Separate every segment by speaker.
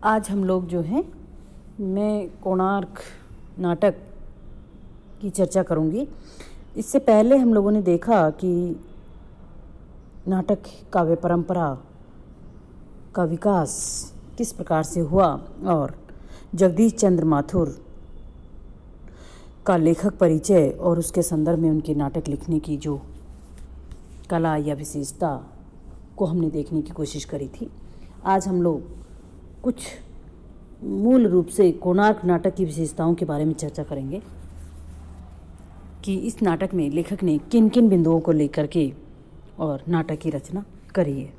Speaker 1: आज हम लोग जो हैं मैं कोणार्क नाटक की चर्चा करूंगी। इससे पहले हम लोगों ने देखा कि नाटक काव्य परंपरा का विकास किस प्रकार से हुआ और जगदीश चंद्र माथुर का लेखक परिचय और उसके संदर्भ में उनके नाटक लिखने की जो कला या विशेषता को हमने देखने की कोशिश करी थी। आज हम लोग कुछ मूल रूप से कोणार्क नाटक की विशेषताओं के बारे में चर्चा करेंगे कि इस नाटक में लेखक ने किन किन बिंदुओं को लेकर के और नाटक की रचना करी है।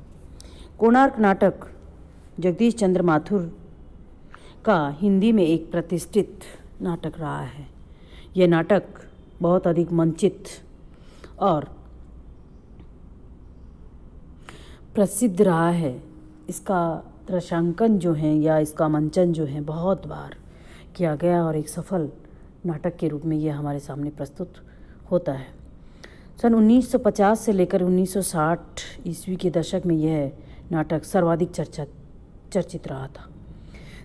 Speaker 1: कोणार्क नाटक जगदीश चंद्र माथुर का हिंदी में एक प्रतिष्ठित नाटक रहा है। यह नाटक बहुत अधिक मंचित और प्रसिद्ध रहा है। इसका दृश्यांकन जो है या इसका मंचन जो है बहुत बार किया गया और एक सफल नाटक के रूप में यह हमारे सामने प्रस्तुत होता है। सन 1950 से लेकर 1960 ईस्वी के दशक में यह नाटक सर्वाधिक चर्चित रहा था।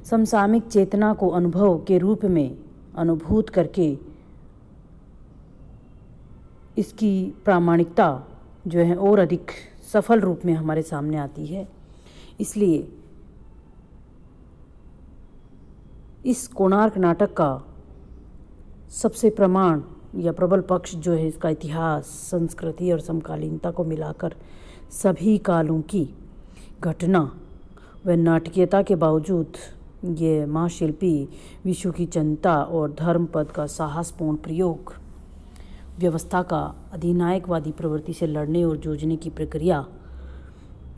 Speaker 1: समसामयिक चेतना को अनुभव के रूप में अनुभूत करके इसकी प्रामाणिकता जो है और अधिक सफल रूप में हमारे सामने आती है। इसलिए इस कोणार्क नाटक का सबसे प्रमाण या प्रबल पक्ष जो है इसका इतिहास, संस्कृति और समकालीनता को मिलाकर सभी कालों की घटना व नाटकीयता के बावजूद ये महाशिल्पी विशु की जनता और धर्मपद का साहसपूर्ण प्रयोग, व्यवस्था का अधिनायकवादी प्रवृत्ति से लड़ने और जूझने की प्रक्रिया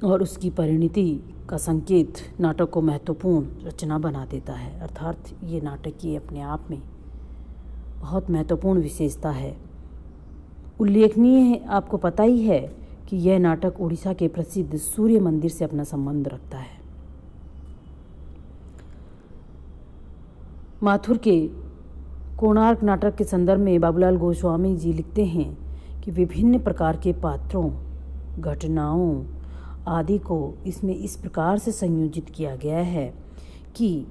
Speaker 1: और उसकी परिणति का संकेत नाटक को महत्वपूर्ण रचना बना देता है। अर्थात ये नाटक की अपने आप में बहुत महत्वपूर्ण विशेषता है। उल्लेखनीय है, आपको पता ही है कि यह नाटक उड़ीसा के प्रसिद्ध सूर्य मंदिर से अपना संबंध रखता है। माथुर के कोणार्क नाटक के संदर्भ में बाबूलाल गोस्वामी जी लिखते हैं कि विभिन्न प्रकार के पात्रों, घटनाओं आदि को इसमें इस प्रकार से संयोजित किया गया है कि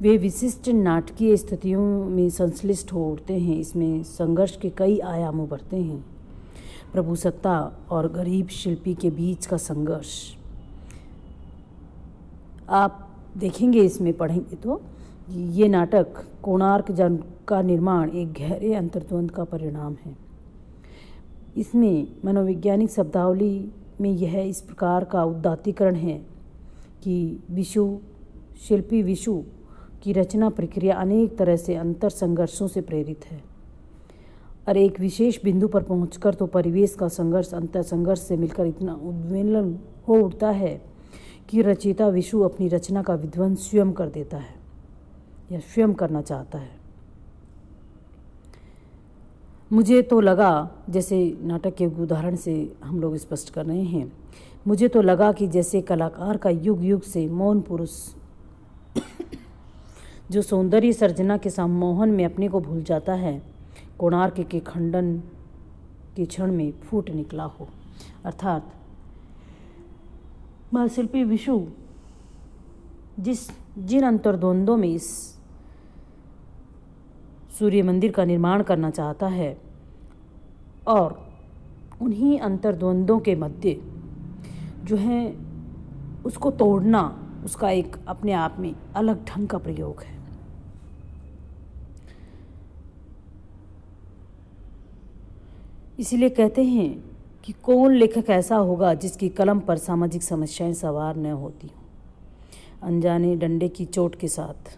Speaker 1: वे विशिष्ट नाटकीय स्थितियों में संश्लिष्ट हो उठते हैं। इसमें संघर्ष के कई आयाम उभरते हैं। प्रभुसत्ता और गरीब शिल्पी के बीच का संघर्ष आप देखेंगे, इसमें पढ़ेंगे तो ये नाटक कोणार्क का निर्माण एक गहरे अंतर्द्वंद का परिणाम है। इसमें मनोवैज्ञानिक शब्दावली में यह इस प्रकार का उदात्तीकरण है कि शिल्पी विशु की रचना प्रक्रिया अनेक तरह से अंतर संघर्षों से प्रेरित है और एक विशेष बिंदु पर पहुंचकर तो परिवेश का संघर्ष अंतर संघर्ष से मिलकर इतना उद्वेलन हो उठता है कि रचयिता विशु अपनी रचना का विध्वंस स्वयं कर देता है या स्वयं करना चाहता है। मुझे तो लगा, जैसे नाटक के उदाहरण से हम लोग स्पष्ट कर रहे हैं, मुझे तो लगा कि जैसे कलाकार का युग युग से मौन पुरुष जो सौंदर्य सर्जना के सम्मोहन में अपने को भूल जाता है, कोणार्क के खंडन के क्षण में फूट निकला हो। अर्थात महाशिल्पी विशु जिन अंतर्द्वंद्वों में इस सूर्य मंदिर का निर्माण करना चाहता है और उन्हीं अंतर्द्वंद्वों के मध्य जो है उसको तोड़ना उसका एक अपने आप में अलग ढंग का प्रयोग है। इसीलिए कहते हैं कि कौन लेखक ऐसा होगा जिसकी कलम पर सामाजिक समस्याएं सवार न होती हों। अनजाने डंडे की चोट के साथ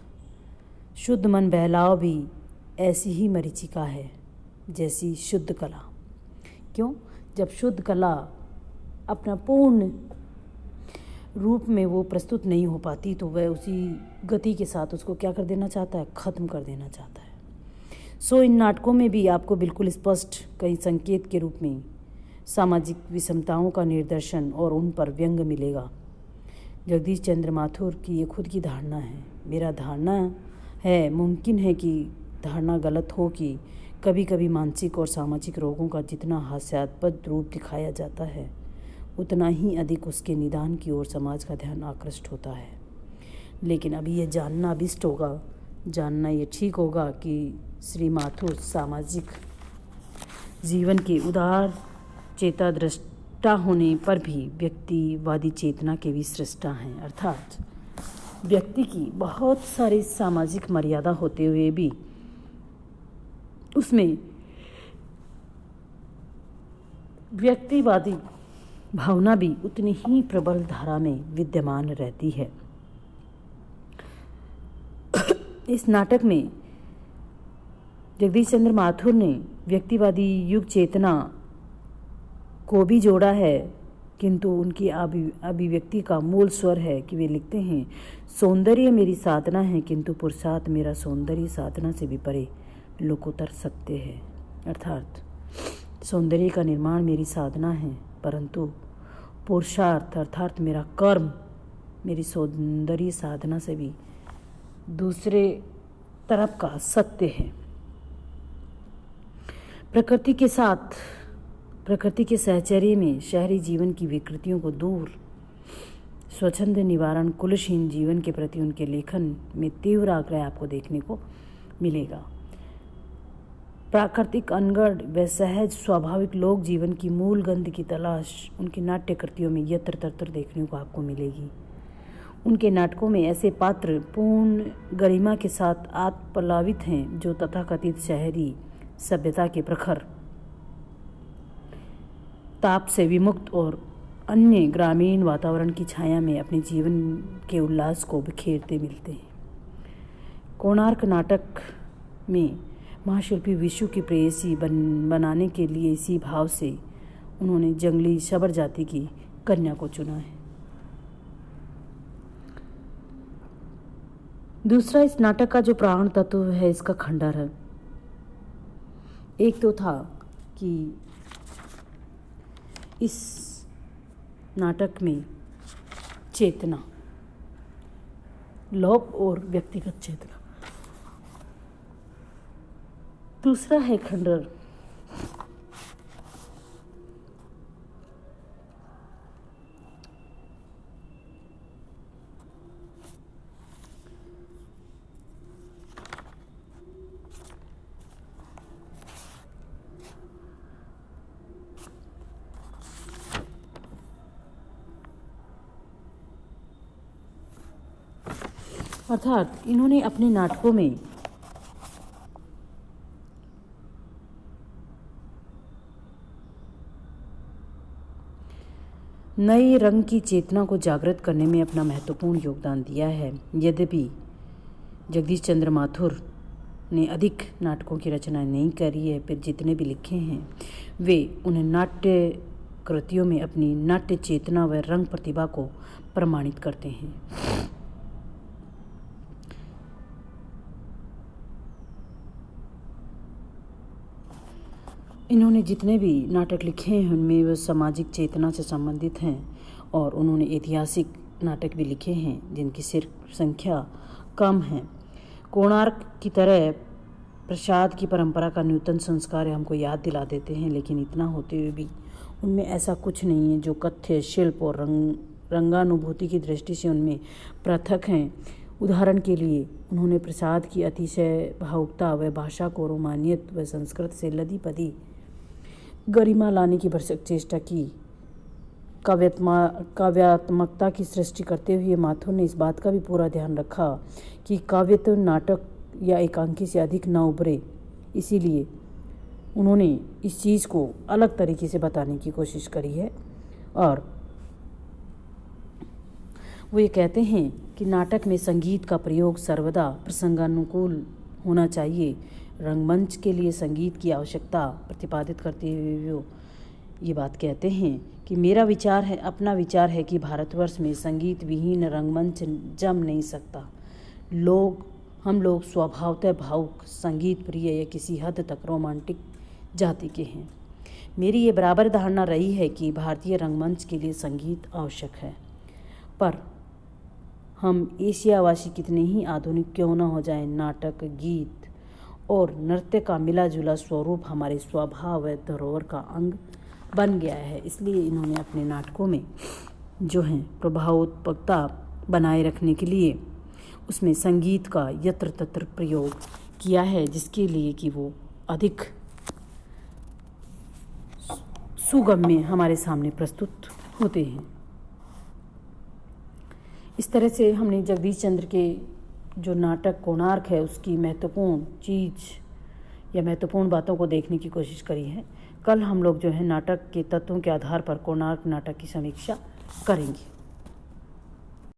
Speaker 1: शुद्ध मन बहलाव भी ऐसी ही मरीचिका है जैसी शुद्ध कला। क्यों? जब शुद्ध कला अपना पूर्ण रूप में वो प्रस्तुत नहीं हो पाती तो वह उसी गति के साथ उसको क्या कर देना चाहता है, ख़त्म कर देना चाहता है। सो इन नाटकों में भी आपको बिल्कुल स्पष्ट कई संकेत के रूप में सामाजिक विषमताओं का निर्दर्शन और उन पर व्यंग मिलेगा। जगदीश चंद्र माथुर की ये खुद की धारणा है। मेरा धारणा है, मुमकिन है कि धारणा गलत हो कि कभी कभी मानसिक और सामाजिक रोगों का जितना हास्यास्पद रूप दिखाया जाता है उतना ही अधिक उसके निदान की ओर समाज का ध्यान आकृष्ट होता है। लेकिन अभी ये जानना अभिष्ट होगा, जानना ये ठीक होगा कि श्री माथुर सामाजिक जीवन के उदार चेता दृष्टा होने पर भी व्यक्तिवादी चेतना के भी सृष्टा हैं। अर्थात व्यक्ति की बहुत सारी सामाजिक मर्यादा होते हुए भी उसमें व्यक्तिवादी भावना भी उतनी ही प्रबल धारा में विद्यमान रहती है। इस नाटक में जगदीश चंद्र माथुर ने व्यक्तिवादी युग चेतना को भी जोड़ा है, किंतु उनकी अभिव्यक्ति का मूल स्वर है कि वे लिखते हैं, सौंदर्य मेरी साधना है किंतु पुरुषार्थ मेरा सौंदर्य साधना से भी परे लोकोत्तर सत्य है। अर्थात सौंदर्य का निर्माण मेरी साधना है, परंतु पुरुषार्थ अर्थात मेरा कर्म मेरी सौंदर्य साधना से भी दूसरे तरफ का सत्य है। प्रकृति के सहचर्य में शहरी जीवन की विकृतियों को दूर, स्वच्छंद निवारण, कुलशीन जीवन के प्रति उनके लेखन में तीव्र आग्रह आपको देखने को मिलेगा। प्राकृतिक अनगढ़ व सहज स्वाभाविक लोक जीवन की मूल गंध की तलाश उनकी नाट्य कृतियों में यत्र तत्र देखने को आपको मिलेगी। उनके नाटकों में ऐसे पात्र पूर्ण गरिमा के साथ आत्मप्लावित हैं जो तथाकथित शहरी सभ्यता के प्रखर ताप से विमुक्त और अन्य ग्रामीण वातावरण की छाया में अपने जीवन के उल्लास को बिखेरते मिलते हैं। कोणार्क नाटक में महाशिल्पी विशु की प्रेयसी बनाने के लिए इसी भाव से उन्होंने जंगली शबर जाति की कन्या को चुना है। दूसरा, इस नाटक का जो प्राण तत्व है इसका खंडर है। एक तो था कि इस नाटक में चेतना, लोक और व्यक्तिगत चेतना। दूसरा है खंडर। अर्थात इन्होंने अपने नाटकों में नए रंग की चेतना को जागृत करने में अपना महत्वपूर्ण योगदान दिया है। यद्यपि जगदीश चंद्र माथुर ने अधिक नाटकों की रचना नहीं करी है, फिर जितने भी लिखे हैं वे उन्हें नाट्य कृतियों में अपनी नाट्य चेतना व रंग प्रतिभा को प्रमाणित करते हैं। इन्होंने जितने भी नाटक लिखे हैं उनमें वे सामाजिक चेतना से संबंधित हैं और उन्होंने ऐतिहासिक नाटक भी लिखे हैं जिनकी सिर्फ संख्या कम है। कोणार्क की तरह प्रसाद की परंपरा का नूतन संस्कार हमको याद दिला देते हैं, लेकिन इतना होते हुए भी उनमें ऐसा कुछ नहीं है जो कथ्य, शिल्प और रंगानुभूति की दृष्टि से उनमें पृथक हैं। उदाहरण के लिए उन्होंने प्रसाद की अतिशय भावुकता व भाषा को रोमानियत व संस्कृत से लदी पदी गरिमा लाने की भरसक चेष्टा की। काव्यात्मकता की सृष्टि करते हुए माथुर ने इस बात का भी पूरा ध्यान रखा कि काव्य तो नाटक या एकांकी से अधिक न उभरे, इसीलिए उन्होंने इस चीज़ को अलग तरीके से बताने की कोशिश करी है। और वो ये कहते हैं कि नाटक में संगीत का प्रयोग सर्वदा प्रसंगानुकूल होना चाहिए। रंगमंच के लिए संगीत की आवश्यकता प्रतिपादित करते हुए वो ये बात कहते हैं कि मेरा विचार है, अपना विचार है कि भारतवर्ष में संगीत विहीन रंगमंच जम नहीं सकता। हम लोग स्वभावतः भावुक, संगीत प्रिय या किसी हद तक रोमांटिक जाति के हैं। मेरी ये बराबर धारणा रही है कि भारतीय रंगमंच के लिए संगीत आवश्यक है, पर हम एशियावासी कितने ही आधुनिक क्यों न हो जाएं, नाटक, गीत और नृत्य का मिला जुला स्वरूप हमारे स्वभाव व धरोहर का अंग बन गया है। इसलिए इन्होंने अपने नाटकों में जो है प्रभावोत्पकता बनाए रखने के लिए उसमें संगीत का यत्र तत्र प्रयोग किया है, जिसके लिए कि वो अधिक सुगम्य हमारे सामने प्रस्तुत होते हैं। इस तरह से हमने जगदीश चंद्र के जो नाटक कोणार्क है उसकी महत्वपूर्ण चीज़ या महत्वपूर्ण बातों को देखने की कोशिश करी है। कल हम लोग जो है नाटक के तत्वों के आधार पर कोणार्क नाटक की समीक्षा करेंगे।